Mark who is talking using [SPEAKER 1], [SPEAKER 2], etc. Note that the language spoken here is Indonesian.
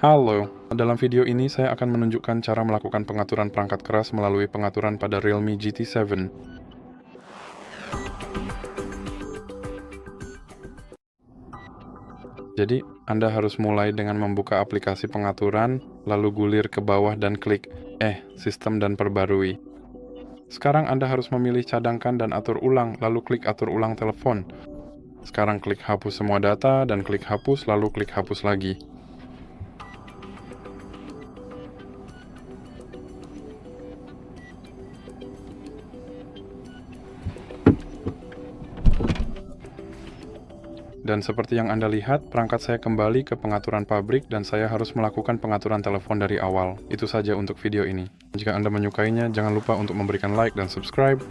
[SPEAKER 1] Halo, dalam video ini saya akan menunjukkan cara melakukan pengaturan perangkat keras melalui pengaturan pada REALME GT7. Jadi, Anda harus mulai dengan membuka aplikasi pengaturan, lalu gulir ke bawah dan klik Sistem dan Perbarui. Sekarang Anda harus memilih Cadangkan dan Atur Ulang, lalu klik Atur Ulang Telepon. Sekarang klik Hapus semua data, dan klik Hapus, lalu klik Hapus lagi. Dan seperti yang Anda lihat, perangkat saya kembali ke pengaturan pabrik dan saya harus melakukan pengaturan telepon dari awal. Itu saja untuk video ini. Jika Anda menyukainya, jangan lupa untuk memberikan like dan subscribe.